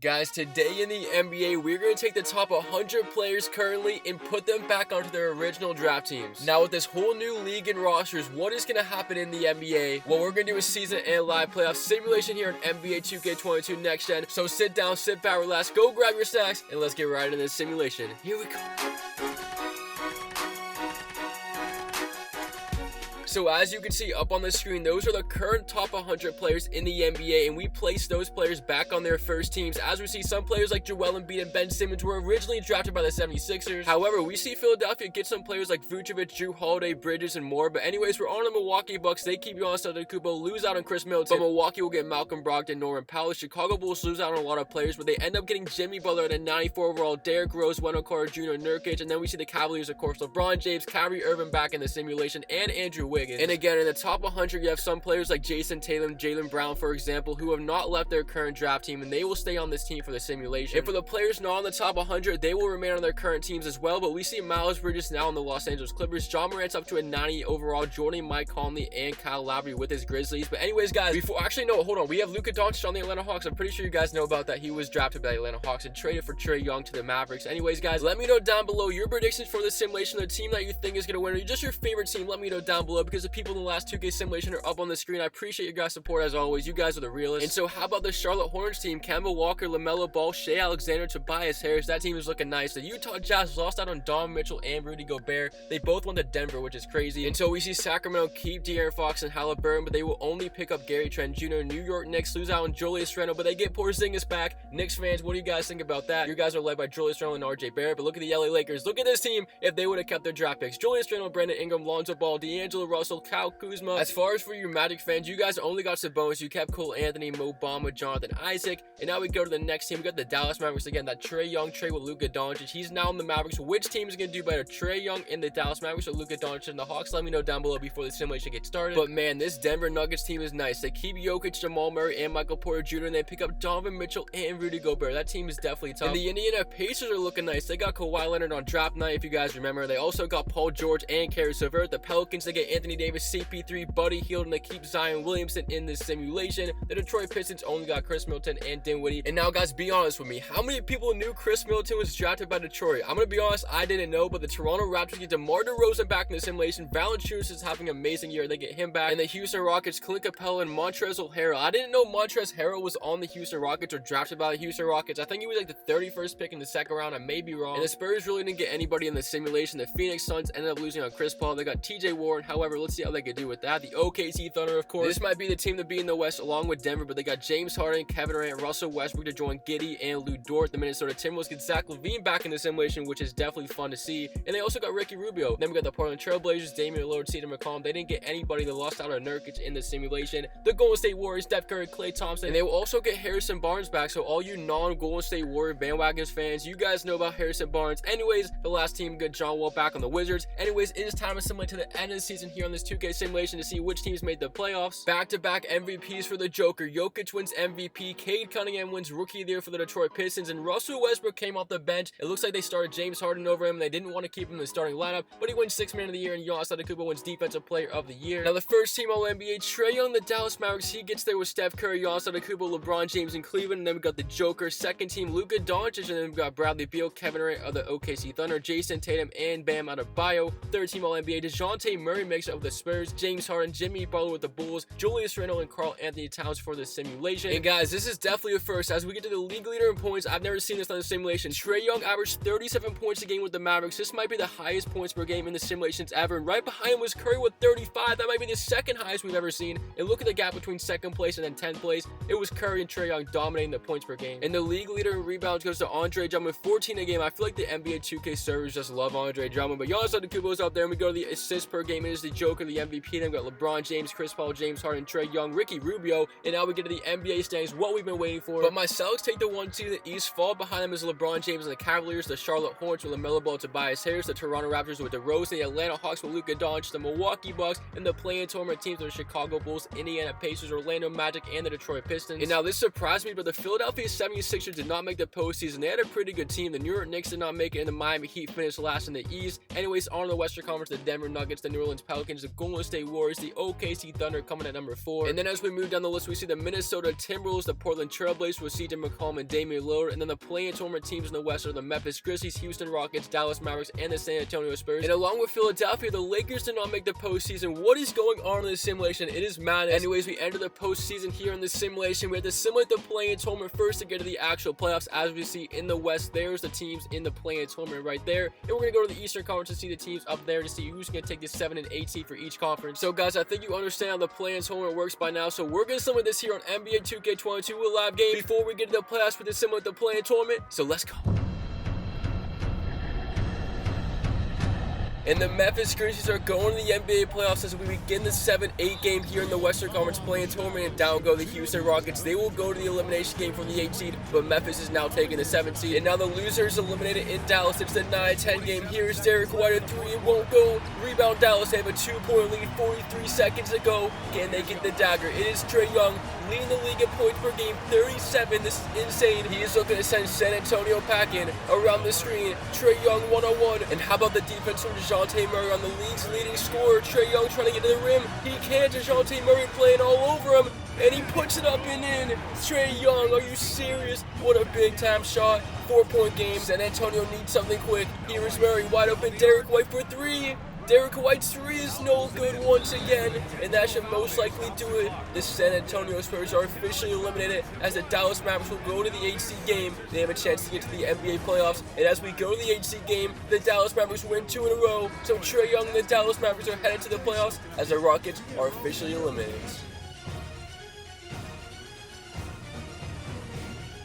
Guys, today in the NBA, we're going to take the top 100 players currently and put them back onto their original draft teams. Now, with this whole new league and rosters, what is going to happen in the NBA? Well, we're going to do a season and live playoff simulation here on NBA 2K22 Next Gen. So sit down, sit back, relax, go grab your snacks, and let's get right into this simulation. Here we go. So as you can see up on the screen, those are the current top 100 players in the NBA, and we placed those players back on their first teams. As we see, some players like Joel Embiid and Ben Simmons were originally drafted by the 76ers. However, we see Philadelphia get some players like Vucevic, Drew Holiday, Bridges, and more. But anyways, we're on the Milwaukee Bucks. They keep Giannis Antetokounmpo, lose out on Chris Middleton, but Milwaukee will get Malcolm Brogdon, Norman Powell. Chicago Bulls lose out on a lot of players, but they end up getting Jimmy Butler at a 94 overall, Derrick Rose, Wendell Carter Jr., Nurkic, and then we see the Cavaliers, of course, LeBron James, Kyrie Irving back in the simulation, and Andrew Wiggins. And again, in the top 100, you have some players like Jason Tatum, Jaylen Brown, for example, who have not left their current draft team, and they will stay on this team for the simulation. And for the players not on the top 100, they will remain on their current teams as well, but we see Miles Bridges now in the Los Angeles Clippers, John Morant's up to a 90 overall, Jordan, Mike Conley, and Kyle Lowry with his Grizzlies. But anyways, guys, hold on, we have Luka Doncic on the Atlanta Hawks. I'm pretty sure you guys know about that. He was drafted by the Atlanta Hawks and traded for Trae Young to the Mavericks. Anyways, guys, let me know down below your predictions for the simulation, the team that you think is going to win, or just your favorite team. Let me know down below, because the people in the last 2K simulation are up on the screen. I appreciate your guys' support as always. You guys are the realest. And so how about the Charlotte Hornets team? Kemba Walker, LaMelo Ball, Shea Alexander, Tobias Harris. That team is looking nice. The Utah Jazz lost out on Don Mitchell and Rudy Gobert. They both went to Denver, which is crazy. Until we see Sacramento keep De'Aaron Fox and Halliburton, but they will only pick up Gary Trent Jr. New York Knicks lose out on Julius Randle, but they get Porzingis back. Knicks fans, what do you guys think about that? You guys are led by Julius Randle and RJ Barrett, but look at the LA Lakers. Look at this team if they would have kept their draft picks. Julius Randle, Brandon Ingram, Lonzo Ball, D'Angelo Russell, Kyle Kuzma. As far as for you Magic fans, you guys only got Sabonis. You kept Cole Anthony, Mo Bamba, Jonathan Isaac, and now we go to the next team. We got the Dallas Mavericks again. That Trae Young trade with Luka Doncic. He's now in the Mavericks. Which team is going to do better, Trae Young in the Dallas Mavericks or Luka Doncic and the Hawks? Let me know down below before the simulation gets started. But man, this Denver Nuggets team is nice. They keep Jokic, Jamal Murray, and Michael Porter Jr., and they pick up Donovan Mitchell and Rudy Gobert. That team is definitely tough. And the Indiana Pacers are looking nice. They got Kawhi Leonard on draft night, if you guys remember. They also got Paul George and Caris LeVert. The Pelicans, they get Anthony Davis, CP3, Buddy Hield, and they keep Zion Williamson in this simulation. The Detroit Pistons only got Chris Middleton and Dinwiddie. And now, guys, be honest with me. How many people knew Chris Middleton was drafted by Detroit? I'm going to be honest, I didn't know, but the Toronto Raptors get DeMar DeRozan back in the simulation. Valanciunas is having an amazing year. They get him back. And the Houston Rockets, Clint Capella and Montrezl Harrell. I didn't know Montrezl Harrell was on the Houston Rockets or drafted by the Houston Rockets. I think he was like the 31st pick in the second round. I may be wrong. And the Spurs really didn't get anybody in the simulation. The Phoenix Suns ended up losing on Chris Paul. They got TJ Warren. However, let's see how they could do with that. The OKC Thunder, of course. This might be the team to be in the West along with Denver, but they got James Harden, Kevin Durant, Russell Westbrook to join Giddey and Lou Dort. The Minnesota Timberwolves get Zach LaVine back in the simulation, which is definitely fun to see. And they also got Ricky Rubio. Then we got the Portland Trail Blazers, Damian Lillard, CeeDee McCollum. They didn't get anybody. They lost out on Nurkic in the simulation. The Golden State Warriors, Steph Curry, Klay Thompson. And they will also get Harrison Barnes back. So all you non-Golden State Warrior bandwagons fans, you guys know about Harrison Barnes. Anyways, the last team got John Wall back on the Wizards. Anyways, it is time to simulate to the end of the season here on this 2K simulation to see which teams made the playoffs. Back-to-back MVPs for the Joker. Jokic wins MVP. Cade Cunningham wins Rookie of the Year for the Detroit Pistons. And Russell Westbrook came off the bench. It looks like they started James Harden over him. They didn't want to keep him in the starting lineup, but he wins 6th Man of the Year, and Giannis Antetokounmpo wins Defensive Player of the Year. Now, the first team All-NBA, Trae Young, the Dallas Mavericks. He gets there with Steph Curry, Giannis Antetokounmpo, LeBron James in Cleveland. And then we got the Joker. Second team, Luka Doncic. And then we got Bradley Beal, Kevin Durant of the OKC Thunder, Jason Tatum, and Bam Adebayo. Third team All-NBA, DeJounte Murray makes it with the Spurs, James Harden, Jimmy Butler with the Bulls, Julius Randle, and Karl Anthony Towns for the simulation. And guys, this is definitely a first. As we get to the league leader in points, I've never seen this on the simulation. Trae Young averaged 37 points a game with the Mavericks. This might be the highest points per game in the simulations ever. And right behind him was Curry with 35. That might be the second highest we've ever seen. And look at the gap between second place and then 10th place. It was Curry and Trae Young dominating the points per game. And the league leader in rebounds goes to Andre Drummond, 14 a game. I feel like the NBA 2K servers just love Andre Drummond. But Giannis Antetokounmpo's up there, and we go to the assists per game. It is the Joker, the MVP. Then we got LeBron James, Chris Paul, James Harden, Trae Young, Ricky Rubio. And now we get to the NBA standings, what we've been waiting for. But my Celtics take the 1-2 in the East. Fall behind them is LeBron James and the Cavaliers, the Charlotte Hornets with LaMelo Ball, Tobias Harris, the Toronto Raptors with DeRozan, the Atlanta Hawks with Luka Doncic, the Milwaukee Bucks, and the play-in tournament teams are the Chicago Bulls, Indiana Pacers, Orlando Magic, and the Detroit Pistons. And now this surprised me, but the Philadelphia 76ers did not make the postseason. They had a pretty good team. The New York Knicks did not make it, and the Miami Heat finished last in the East. Anyways, on to the Western Conference, the Denver Nuggets, the New Orleans Pelicans, Pelicans, the Golden State Warriors, the OKC Thunder coming at number 4. And then as we move down the list, we see the Minnesota Timberwolves, the Portland Trailblazers with CJ McCollum and Damian Lillard. And then the play-in tournament teams in the West are the Memphis Grizzlies, Houston Rockets, Dallas Mavericks, and the San Antonio Spurs. And along with Philadelphia, the Lakers did not make the postseason. What is going on in this simulation? It is madness. Anyways, we enter the postseason here in this simulation. We have to simulate the play-in tournament first to get to the actual playoffs. As we see in the West, there's the teams in the play-in tournament right there. And we're going to go to the Eastern Conference to see the teams up there to see who's going to take the 7 and 8 seed for each conference. So guys, I think you understand how the play-in tournament works by now. So we're going to simulate this here on NBA 2K22 with a live game before we get to the playoffs with the simulate the play-in tournament. So let's go. And the Memphis Grizzlies are going to the NBA playoffs as we begin the 7-8 game here in the Western Conference play-in tournament, and down go the Houston Rockets. They will go to the elimination game from the 8 seed, but Memphis is now taking the 7 seed. And now the loser is eliminated in Dallas. It's the 9-10 game. Here's Derek White at 3. It won't go. Rebound Dallas. They have a 2-point lead, 43 seconds to go. Can they get the dagger? It is Trae Young leading the league in points per game, 37. This is insane. He is looking to send San Antonio packing around the screen. Trae Young one-on-one. And how about the defense from DeJounte Murray on the league's leading scorer? Trae Young trying to get to the rim. He can't. DeJounte Murray playing all over him, and he puts it up and in. Trae Young, are you serious? What a big-time shot. 4-point game. San Antonio needs something quick. Here is Murray wide open. Derek White for 3. Derek White's 3 is no good once again, and that should most likely do it. The San Antonio Spurs are officially eliminated as the Dallas Mavericks will go to the 8 seed game. They have a chance to get to the NBA playoffs, and as we go to the 8 seed game, the Dallas Mavericks win 2 in a row. So Trae Young and the Dallas Mavericks are headed to the playoffs as the Rockets are officially eliminated.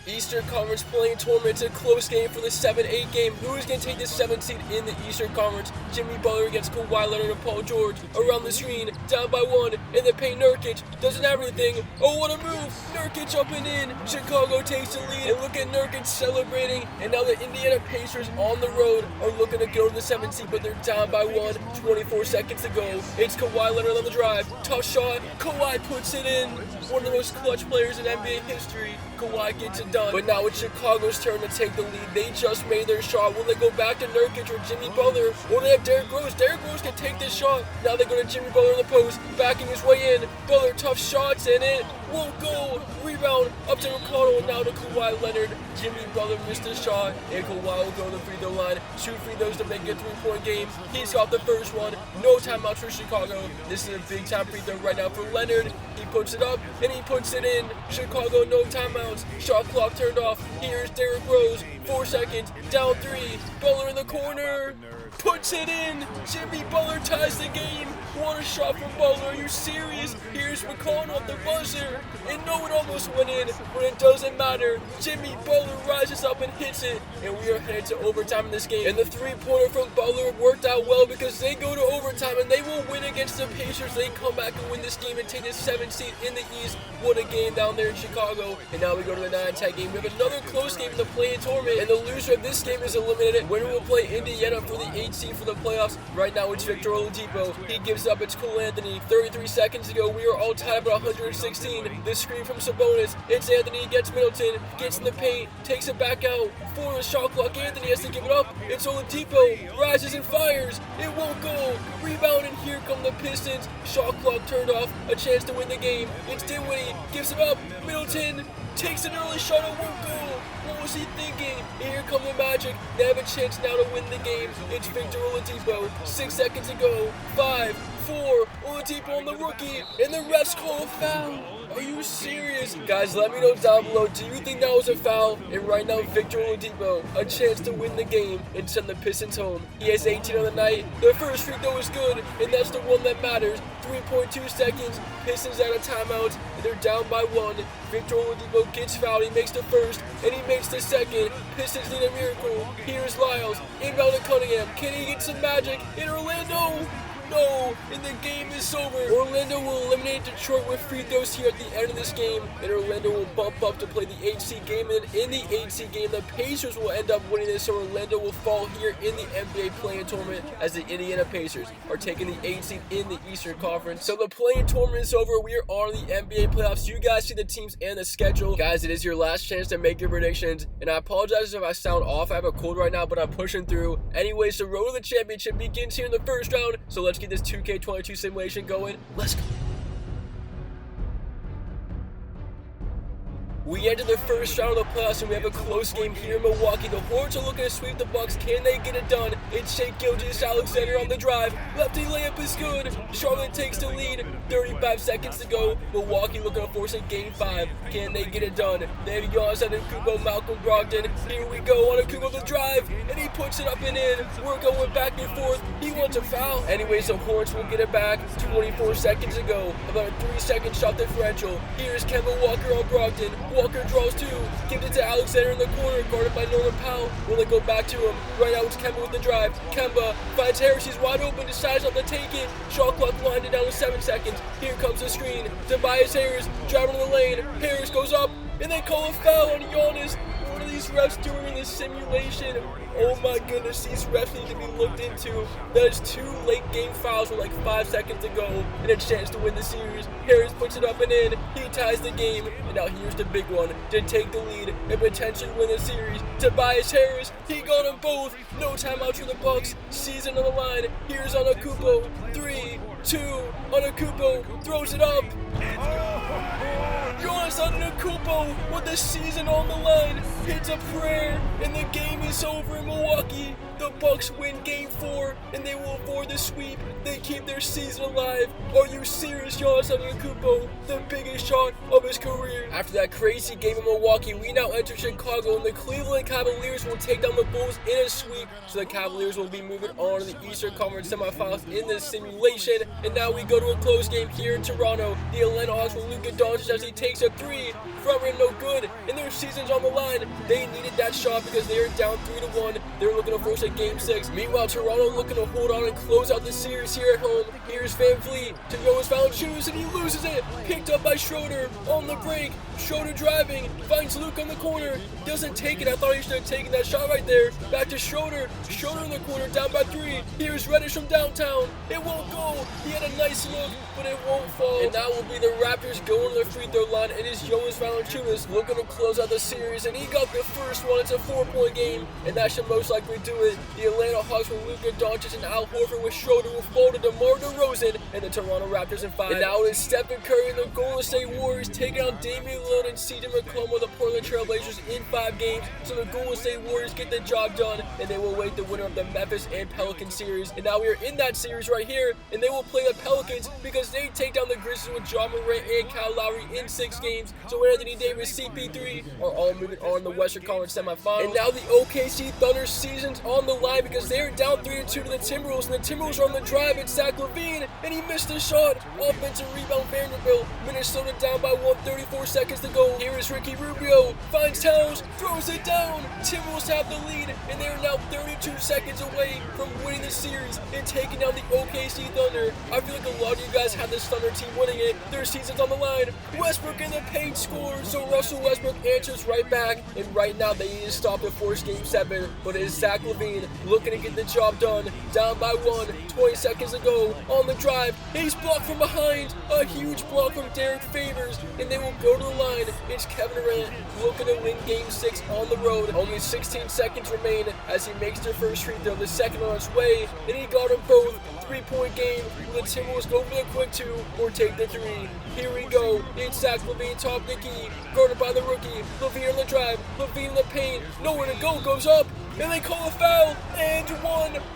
Eastern Conference play-in tournament. It's a close game for the 7-8 game. Who is going to take the 7th seed in the Eastern Conference? Jimmy Butler against Kawhi Leonard and Paul George. Around the screen, down by 1, in the paint. Nurkic doesn't have anything. Oh, what a move! Nurkic up and in. Chicago takes the lead, and look at Nurkic celebrating. And now the Indiana Pacers on the road are looking to go to the 7th seed, but they're down by 1. 24 seconds to go. It's Kawhi Leonard on the drive. Tough shot. Kawhi puts it in. One of the most clutch players in NBA history. Kawhi gets it done. But now it's Chicago's turn to take the lead. They just made their shot. Will they go back to Nurkic or Jimmy Butler? Or they have Derrick Rose? Derrick Rose can take this shot. Now they go to Jimmy Butler in the post, backing his way in. Butler, tough shots, and it won't go. Rebound up to McConnell, and now to Kawhi Leonard. Jimmy Butler missed a shot, and Kawhi will go to the free throw line. 2 free throws to make it a 3-point game. He's got the first one. No timeouts for Chicago. This is a big time free throw right now for Leonard. He puts it up, and he puts it in. Chicago, no timeouts. Shot clock turned off. Here's Derrick Rose. 4 seconds. Down 3. Butler in the corner. Puts it in. Jimmy Butler ties the game. What a shot from Butler. Are you serious? Here's McConnell at the buzzer. And no, it almost went in, but it doesn't matter. Jimmy Butler rises up and hits it. And we are headed to overtime in this game. And the 3-pointer from Butler worked out well because they go to overtime and they will win against the Pacers. They come back and win this game and take the 7th seed in the East. What a game down there in Chicago. And now we go to the 9-10 game. We have another close game in the play-in tournament. And the loser of this game is eliminated. Winner will play Indiana for the 8 seed for the playoffs. Right now it's Victor Oladipo. He gives up. It's Cole Anthony. 33 seconds to go. We are all tied at 116. This screen from Sabonis. It's Anthony. Gets Middleton. Gets in the paint. Takes it back out. For the shot clock. Anthony has to give it up. It's Oladipo. Rises and fires. It won't go. Rebound, and here come the Pistons. Shot clock turned off. A chance to win the game. It's Dinwiddie. Gives him up. Middleton takes an early shot. It won't go. What was he thinking? And here come the Magic. They have a chance now to win the game. It's Victor Oladipo. 6 seconds to go. 5, 4. Oladipo on the rookie. And the refs call a foul. Are you serious? Guys, let me know down below. Do you think that was a foul? And right now, Victor Oladipo, a chance to win the game and send the Pistons home. He has 18 on the night. The first free throw is good, and that's the one that matters. 3.2 seconds. Pistons out of timeouts. They're down by 1. Victor Oladipo gets fouled. He makes the first, and he makes the second. Pistons need a miracle. Here's Lyles. Inbound to Cunningham. Can he get some magic in Orlando? No, and the game is over. Orlando will eliminate Detroit with free throws here at the end of this game, and Orlando will bump up to play the 8 seed game, and in the 8 seed game, the Pacers will end up winning this, so Orlando will fall here in the NBA play-in tournament as the Indiana Pacers are taking the 8 seed in the Eastern Conference. So the play-in tournament is over. We are on the NBA playoffs. You guys see the teams and the schedule. Guys, it is your last chance to make your predictions, and I apologize if I sound off. I have a cold right now, but I'm pushing through. Anyways, the road to the championship begins here in the first round, so let's let's get this 2K22 simulation going. Let's go. We entered the first round of the playoffs and we have a close game here in Milwaukee. The Hornets are looking to sweep the Bucks. Can they get it done? It's Shai Gilgeous-Alexander on the drive. Lefty layup is good. Charlotte takes the lead. 35 seconds to go. Milwaukee looking to force a game 5. Can they get it done? They have Giannis Antetokounmpo, Malcolm Brogdon. Here we go. Antetokounmpo the drive, and he puts it up and in. We're going back and forth. He wants a foul. Anyways, the Hornets will get it back. 24 seconds to go. About a 3-second shot differential. Here's Kemba Walker on Brogdon. Walker draws 2, gives it to Alexander in the corner, guarded by Norman Powell. Will they go back to him? Right now it's Kemba with the drive. Kemba finds Harris, he's wide open, decides not to take it. Shot clock winding down to 7 seconds. Here comes the screen. Tobias Harris driving in the lane. Harris goes up, and they call a foul on Giannis. What are these refs doing in this simulation? Oh my goodness, these refs need to be looked into. That is 2 late game fouls with like 5 seconds to go and a chance to win the series. Harris puts it up and in. He ties the game. And now here's the big one to take the lead and potentially win the series. Tobias Harris, he got them both. No timeouts for the Bucks. Season on the line. Here's Antetokounmpo. 3, 2, Antetokounmpo throws it up. Giannis Antetokounmpo with the season on the line hits a prayer, and the game is over in Milwaukee. The Bucks win Game 4, and they will avoid the sweep. They keep their season alive. Are you serious, Giannis Antetokounmpo? The biggest shot of his career. After that crazy game in Milwaukee, we now enter Chicago, and the Cleveland Cavaliers will take down the Bulls in a sweep. So the Cavaliers will be moving on to the Eastern Conference semifinals in this simulation. And now we go to a close game here in Toronto. The Atlanta Hawks with Luka Doncic as he takes a 3. Front rim no good, and their season's on the line. They needed that shot because they are down 3-1. They're looking to force a Game 6. Meanwhile, Toronto looking to hold on and close out the series here at home. Here's Van Vliet to Jonas Valanciunas, and he loses it. Picked up by Schroeder on the break. Schroeder driving, finds Luke on the corner, doesn't take it. I thought he should have taken that shot right there. Back to Schroeder. Schroeder in the corner, down by 3. Here's Reddish from downtown. It won't go. He had a nice look, but it won't fall. And now will be the Raptors going to the free throw line. It is Jonas Valanciunas looking to close out the series, and he got the first one. It's a 4-point game, and that should most likely do it. The Atlanta Hawks with Luka Doncic and Al Horford with Schroeder will fall to DeMar DeRozan and the Toronto Raptors in 5. And now it is Stephen Curry and the Golden State Warriors taking out Damian Lillard and CJ McCollum of the Portland Trail Blazers in 5 games. So the Golden State Warriors get the job done, and they will await the winner of the Memphis and Pelican series. And now we are in that series right here, and they will play the Pelicans because they take down the Grizzlies with Ja Morant and Kyle Lowry in 6 games. So Anthony Davis, CP3 are all moving on in the Western Conference semifinals. And now the OKC Thunder season's on the line because they are down 3-2 to the Timberwolves, and the Timberwolves are on the drive. It's Zach LaVine, and he missed a shot. Offensive rebound Vanderbilt. Minnesota down by 1:34 seconds to go. Here is Ricky Rubio, finds Towns, throws it down. Timberwolves have the lead, and they are now 32 seconds away from winning the series and taking down the OKC Thunder. I feel like a lot of you guys have this Thunder team winning it. Their season's on the line. Westbrook in the paint scores, so Russell Westbrook answers right back, and right now they need to stop the force Game 7, but it is Zach LaVine looking to get the job done. Down by 1, 20 seconds to go. On the drive, he's blocked from behind. A huge block from Derek Favors, and they will go to the line. It's Kevin Durant looking to win Game 6 on the road. Only 16 seconds remain as he makes their first free throw, the second on its way, and he got them both. 3-point game. Will the Timberwolves go for the quick 2 or take the 3? Here we go. It's Zach LaVine, top of the key, guarded by the rookie. LaVine on the drive. LaVine in the paint. Nowhere to go. Goes up. And they call a foul, and 1.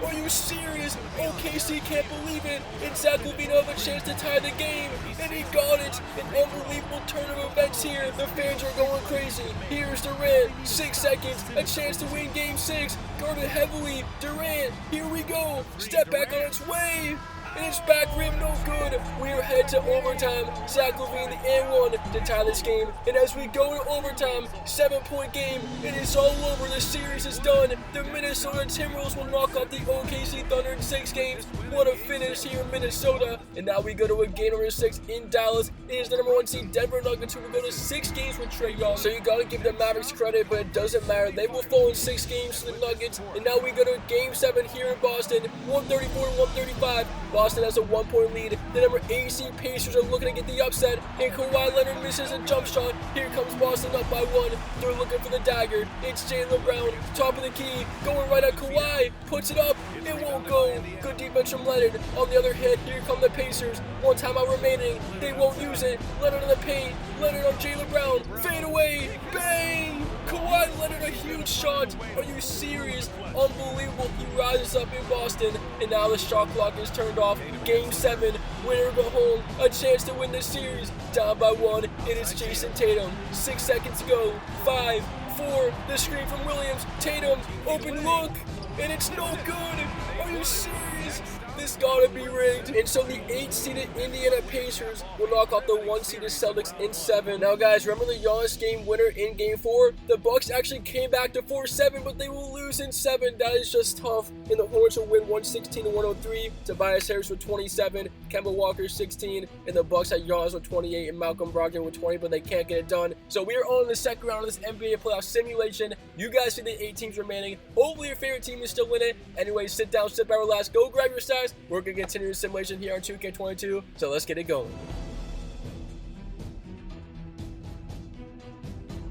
Are you serious? OKC can't believe it. And Zach LaVine have a chance to tie the game, and he got it. An unbelievable turn of events here. The fans are going crazy. Here's Durant, 6 seconds, a chance to win Game 6. Guarded heavily. Durant, here we go. Step back on its way. And it's back rim, no good. We are headed to overtime. Zach LaVine, the and 1 to tie this game. And as we go to overtime, 7-point game. It is all over. The series is done. The Minnesota Timberwolves will knock off the OKC Thunder in 6 games. What a finish here in Minnesota. And now we go to a game number 6 in Dallas. It is the number 1 seed Denver Nuggets who will go to 6 games with Trae Young. So you gotta give the Mavericks credit, but it doesn't matter. They will fall in 6 games to the Nuggets. And now we go to Game 7 here in Boston. 134-135. Boston has a 1-point lead. The number 8 seed Pacers are looking to get the upset, and Kawhi Leonard misses a jump shot. Here comes Boston up by 1. They're looking for the dagger. It's Jaylen Brown, top of the key, going right at Kawhi, puts it up, It won't go. Good defense from Leonard. On the other hand, here come the Pacers. One timeout remaining. They won't use it. Leonard in the paint. Leonard on Jaylen Brown. Fade away. Bang! Kawhi Leonard, a huge shot. Are you serious? Unbelievable. He rises up in Boston. And now the shot clock is turned off. Game 7. Winner go home. A chance to win this series. Down by 1. It is Jason Tatum. 6 seconds to go. 5, 4. The screen from Williams. Tatum. Open look. And it's no good. Are you serious? This gotta be rigged. And so the 8-seeded Indiana Pacers will knock off the 1-seeded Celtics in 7. Now guys, remember the Giannis game winner in game 4? The Bucks actually came back to 4-7, but they will lose in 7. That is just tough. And the Hornets will win 116-103. Tobias Harris with 27, Kemba Walker 16, and the Bucks had Giannis with 28 and Malcolm Brogdon with 20, but they can't get it done. So we are on the second round of this NBA playoff simulation. You guys see the 8 teams remaining. Hopefully your favorite team is still in it. Anyway, sit down, sit back, relax, go grab your size. We're going to continue the simulation here on 2K22, so let's get it going.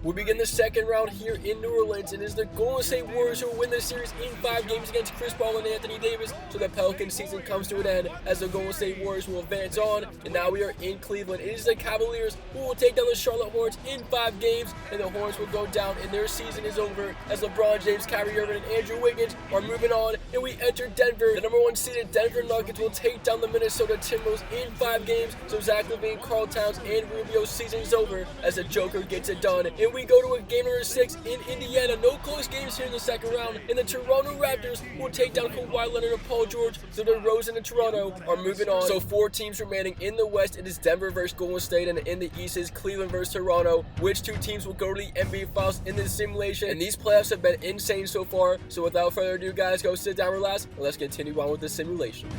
We begin the second round here in New Orleans, and it is the Golden State Warriors who will win this series in 5 games against Chris Paul and Anthony Davis, so the Pelicans season comes to an end as the Golden State Warriors will advance on, and now we are in Cleveland. It is the Cavaliers who will take down the Charlotte Hornets in 5 games, and the Hornets will go down, and their season is over as LeBron James, Kyrie Irving, and Andrew Wiggins are moving on, and we enter Denver. The number 1 seeded Denver Nuggets will take down the Minnesota Timberwolves in 5 games, so Zach LaVine, Karl Towns, and Rubio's season is over as the Joker gets it done, and we go to a game number 6 in Indiana. No close games here in the second round, and the Toronto Raptors will take down Kawhi Leonard and Paul George, so the Rose and Toronto are moving on. So 4 teams remaining. In the West, it is Denver versus Golden State, and in the East is Cleveland versus Toronto. Which 2 teams will go to the NBA Finals in this simulation? And these playoffs have been insane so far, so without further ado, guys, go sit down, relax, and let's continue on with the simulation.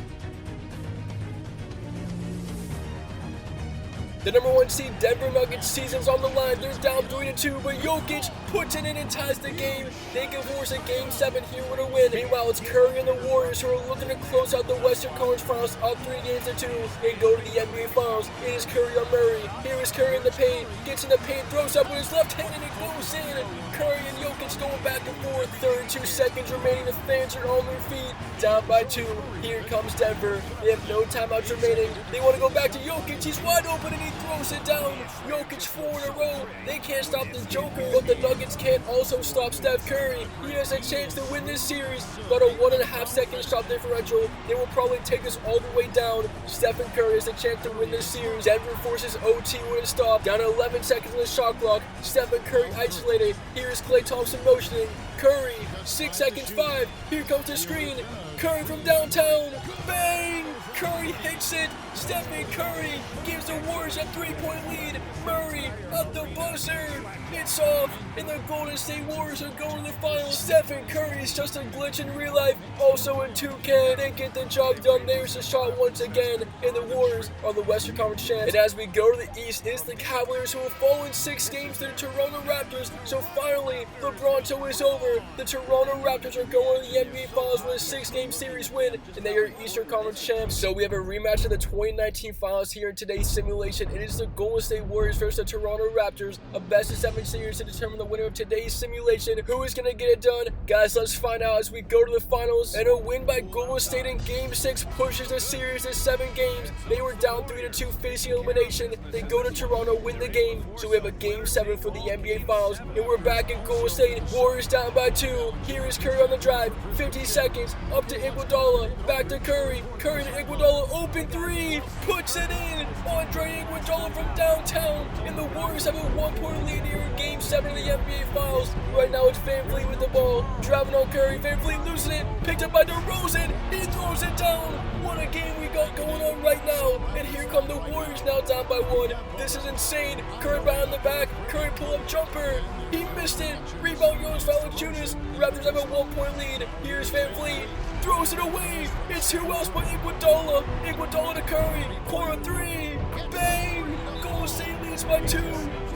The number 1 seed Denver Nuggets season's on the line. They're down 3-2, but Jokic puts it in and ties the game. They can force a game 7 here with a win. Meanwhile, it's Curry and the Warriors who are looking to close out the Western Conference Finals up 3-2 and go to the NBA Finals. It is Curry on Murray. Here is Curry in the paint. Gets in the paint, throws up with his left hand, and it goes in. Curry and Jokic going back and forth. 32 seconds remaining. The fans are on their feet. Down by 2. Here comes Denver. They have no timeouts remaining. They want to go back to Jokic. He's wide open and he throws it down. Jokic 4 in a row. They can't stop the Joker, but the Nuggets can't also stop Steph Curry. He has a chance to win this series. About a 1.5 second shot differential. They will probably take this all the way down. Stephen Curry has a chance to win this series. Denver forces OT when it stopped. Down to 11 seconds on the shot clock. Stephen Curry isolated. Here is Klay Thompson motioning. Curry, 6 seconds, 5. Here comes the screen. Curry from downtown. Bang! Curry hits it. Stephen Curry gives the Warriors a 3-point lead. Murray at the buzzer. It's off, and the Golden State Warriors are going to the finals. Stephen Curry is just a glitch in real life. Also in 2K, they get the job done. There's a shot once again, and the Warriors are the Western Conference champs. And as we go to the East, it's the Cavaliers who will fall in 6 games to the Toronto Raptors. So finally, LeBron is over. The Toronto Raptors are going to the NBA Finals with a 6-game series win, and they are Eastern Conference champs. So we have a rematch of the 2019 Finals here in today's simulation. It is the Golden State Warriors versus the Toronto Raptors, a best-of-7 series to determine the winner of today's simulation. Who is going to get it done? Guys, let's find out as we go to the finals. And a win by Golden State in Game 6 pushes the series to 7 games. They were down 3-2 facing elimination. They go to Toronto, win the game. So we have a Game 7 for the NBA Finals. And we're back in Golden State. Warriors down by 2. Here is Curry on the drive. 50 seconds. Up to Iguodala. Back to Curry. Curry to Iguodala. Open 3. Puts it in. Andre Iguodala from downtown. And the Warriors have a 1-point lead here in Game 7 of the NBA Finals. Right now it's VanVleet with the ball. Driving on Curry. VanVleet losing it. Picked up by DeRozan. He throws it down. What a game we got going on right now. And here come the Warriors now down by 1. This is insane. Curry behind the back. Curry pull-up jumper. He missed it. Rebound goes Valanciunas. Raptors have a 1-point lead. Here's VanVleet. Throws it away. It's who else but Iguodala. Iguodala to Curry. Corner 3. Bang. Golden State leads by 2.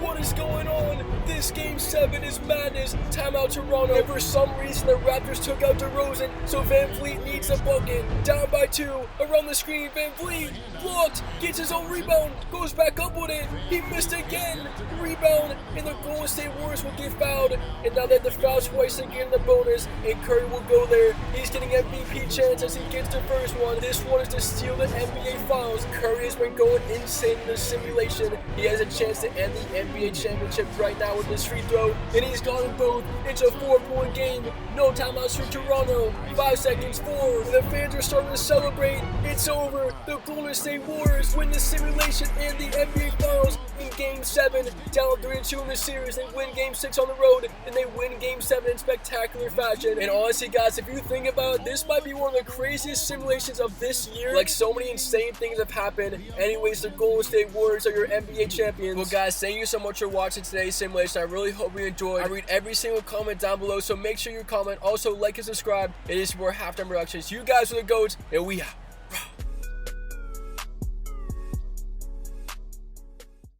What is going on? This game 7 is madness. Timeout Toronto. And for some reason, the Raptors took out DeRozan, so Van Vliet needs a bucket. Down by 2. Around the screen, Van Vliet blocked. Gets his own rebound. Goes back up with it. He missed again. Rebound. And the Golden State Warriors will get fouled. And now they have to foul twice and get in the bonus. And Curry will go there. He's getting MVP chance as he gets the first one. This one is to steal the NBA Finals. Curry has been going insane in the simulation. He has a chance to end the NBA championship right now with this free throw. And he's got them both. It's a 4-point game. No timeouts for Toronto. 5 seconds, 4. The fans are starting to celebrate. It's over. The Golden State Warriors win the simulation and the NBA Finals in Game 7. Down 3-2 in the series. They win Game 6 on the road. And they win Game 7 in spectacular fashion. And honestly, guys, if you think about it, this might be one of the craziest simulations of this year. Like, so many insane things have happened. Anyways, the Golden State Warriors are your NBA champions. Well, guys, thank you so much for watching today's simulation. I really hope you enjoyed. I read every single comment down below, so make sure you comment. Also, like and subscribe. It is more Halftime Productions. You guys are the GOATs, and we out.